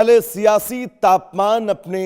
पहले सियासी तापमान अपने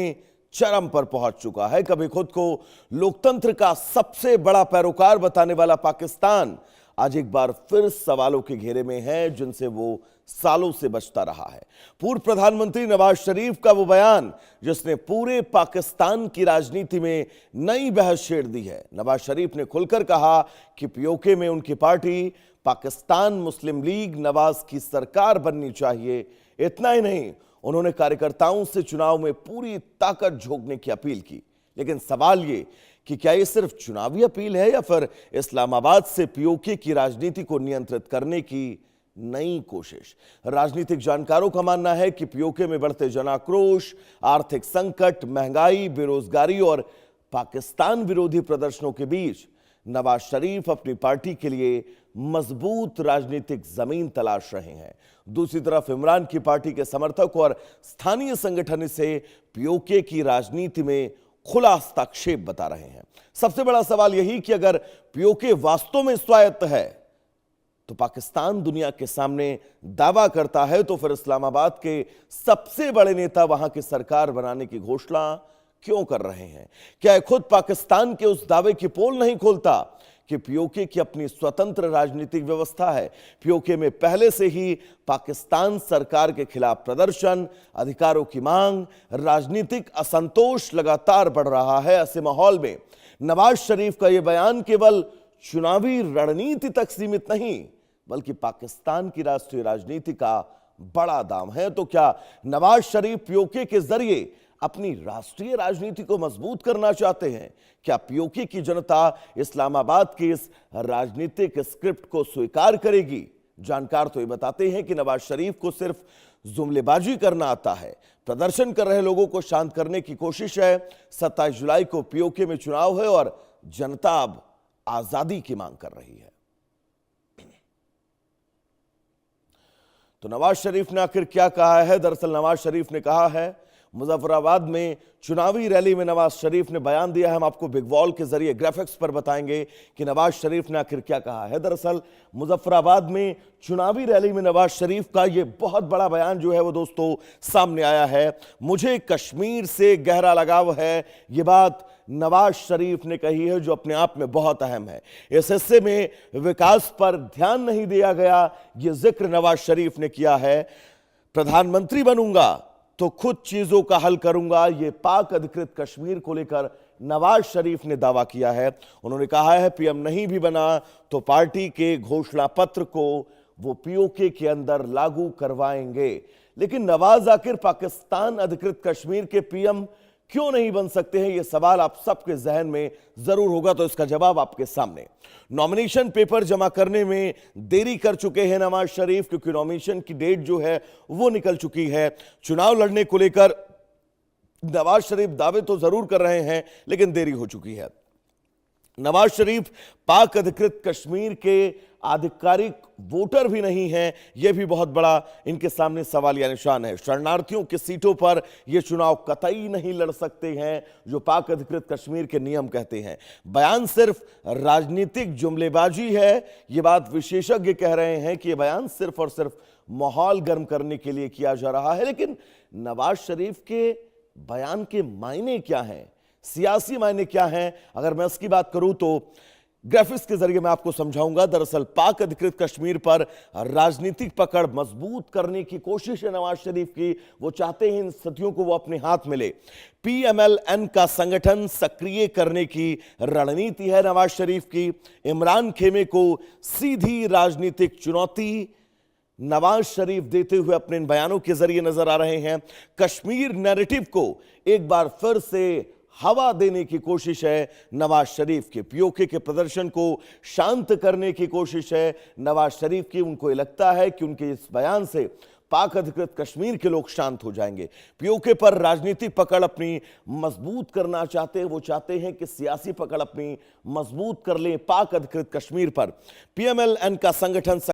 चरम पर पहुंच चुका है। कभी खुद को लोकतंत्र का सबसे बड़ा पैरोकार बताने वाला पाकिस्तान आज एक बार फिर सवालों के घेरे में है, जिनसे वो सालों से बचता रहा है। पूर्व प्रधानमंत्री नवाज शरीफ का वो बयान जिसने पूरे पाकिस्तान की राजनीति में नई बहस छेड़ दी है। नवाज शरीफ ने खुलकर कहा कि पीओके में उनकी पार्टी पाकिस्तान मुस्लिम लीग नवाज की सरकार बननी चाहिए। इतना ही नहीं, उन्होंने कार्यकर्ताओं से चुनाव में पूरी ताकत झोंकने की अपील की। लेकिन सवाल ये कि क्या ये सिर्फ चुनावी अपील है या फिर इस्लामाबाद से पीओके की राजनीति को नियंत्रित करने की नई कोशिश। राजनीतिक जानकारोों का मानना है कि पीओके में बढ़ते जनाक्रोश, आर्थिक संकट, महंगाई, बेरोजगारी और पाकिस्तान विरोधी प्रदर्शनों के बीच नवाज शरीफ अपनी पार्टी के लिए मजबूत राजनीतिक जमीन तलाश रहे हैं। दूसरी तरफ इमरान की पार्टी के समर्थक और स्थानीय संगठन इसे पीओके की राजनीति में खुला हस्तक्षेप बता रहे हैं। सबसे बड़ा सवाल यही कि अगर पीओके वास्तव में स्वायत्त है तो पाकिस्तान दुनिया के सामने दावा करता है, तो फिर इस्लामाबाद के सबसे बड़े नेता वहां की सरकार बनाने की घोषणा क्यों कर रहे हैं? क्या खुद पाकिस्तान के उस दावे की पोल नहीं खोलता कि पीओके की अपनी स्वतंत्र राजनीतिक व्यवस्था है? पीओके में पहले से ही पाकिस्तान सरकार के खिलाफ प्रदर्शन, अधिकारों की मांग, राजनीतिक असंतोष लगातार बढ़ रहा है। ऐसे माहौल में नवाज शरीफ का यह बयान केवल चुनावी रणनीति तक सीमित नहीं, बल्कि पाकिस्तान की राष्ट्रीय राजनीति का बड़ा दाम है। तो क्या नवाज शरीफ पीओके के जरिए अपनी राष्ट्रीय राजनीति को मजबूत करना चाहते हैं? क्या पीओके की जनता इस्लामाबाद की इस राजनीतिक स्क्रिप्ट को स्वीकार करेगी? जानकार तो ये बताते हैं कि नवाज शरीफ को सिर्फ जुमलेबाजी करना आता है। प्रदर्शन कर रहे लोगों को शांत करने की कोशिश है। 27 जुलाई को पीओके में चुनाव है और जनता अब आजादी की मांग कर रही है। तो नवाज शरीफ ने आखिर क्या कहा है? दरअसल नवाज शरीफ ने कहा है, मुजफ्फराबाद में चुनावी रैली में नवाज शरीफ ने बयान दिया है। हम आपको बिग वॉल के जरिए ग्राफिक्स पर बताएंगे कि नवाज शरीफ ने आखिर क्या कहा है। दरअसल मुजफ्फराबाद में चुनावी रैली में नवाज शरीफ का यह बहुत बड़ा बयान जो है वो दोस्तों सामने आया है। मुझे कश्मीर से गहरा लगाव है, ये बात नवाज शरीफ ने कही है, जो अपने आप में बहुत अहम है। इस हिस्से में विकास पर ध्यान नहीं दिया गया, यह जिक्र नवाज शरीफ ने किया है। प्रधानमंत्री बनूंगा तो खुद चीजों का हल करूंगा, यह पाक अधिकृत कश्मीर को लेकर नवाज शरीफ ने दावा किया है। उन्होंने कहा है पीएम नहीं भी बना तो पार्टी के घोषणा पत्र को वो पीओके के अंदर लागू करवाएंगे। लेकिन नवाज आखिर पाकिस्तान अधिकृत कश्मीर के पीएम क्यों नहीं बन सकते हैं? यह सवाल आप सबके जहन में जरूर होगा, तो इसका जवाब आपके सामने। नॉमिनेशन पेपर जमा करने में देरी कर चुके हैं नवाज शरीफ, क्योंकि नॉमिनेशन की डेट जो है वो निकल चुकी है। चुनाव लड़ने को लेकर नवाज शरीफ दावे तो जरूर कर रहे हैं, लेकिन देरी हो चुकी है। नवाज शरीफ पाक अधिकृत कश्मीर के आधिकारिक वोटर भी नहीं हैं, यह भी बहुत बड़ा इनके सामने सवालिया निशान है। शरणार्थियों की सीटों पर यह चुनाव कतई नहीं लड़ सकते हैं, जो पाक अधिकृत कश्मीर के नियम कहते हैं। बयान सिर्फ राजनीतिक जुमलेबाजी है, यह बात विशेषज्ञ कह रहे हैं कि यह बयान सिर्फ और सिर्फ माहौल गर्म करने के लिए किया जा रहा है। लेकिन नवाज शरीफ के बयान के मायने क्या हैं, सियासी मायने क्या हैं? अगर मैं इसकी बात करूं तो ग्राफिक्स के जरिए मैं आपको समझाऊंगा। दरअसल पाक अधिकृत कश्मीर पर राजनीतिक पकड़ मजबूत करने की कोशिश है नवाज शरीफ की। वो चाहते हैं इन स्थितियों को वो अपने हाथ में ले। पीएमएलएन का संगठन सक्रिय करने की रणनीति है नवाज शरीफ की। इमरान खेमे को सीधी राजनीतिक चुनौती नवाज शरीफ देते हुए अपने इन बयानों के जरिए नजर आ रहे हैं। कश्मीर नैरेटिव को एक बार फिर से हवा देने की कोशिश है नवाज शरीफ के। पीओके के प्रदर्शन को शांत करने की कोशिश है नवाज शरीफ की। उनको ये लगता है कि उनके इस बयान से पाक अधिकृत कश्मीर के लोग शांत हो जाएंगे। पीओके पर राजनीतिक पकड़ अपनी मजबूत करना चाहते हैं। वो चाहते हैं कि सियासी पकड़ अपनी मजबूत कर लें पाक अधिकृत कश्मीर पर। पीएमएलएन का संगठन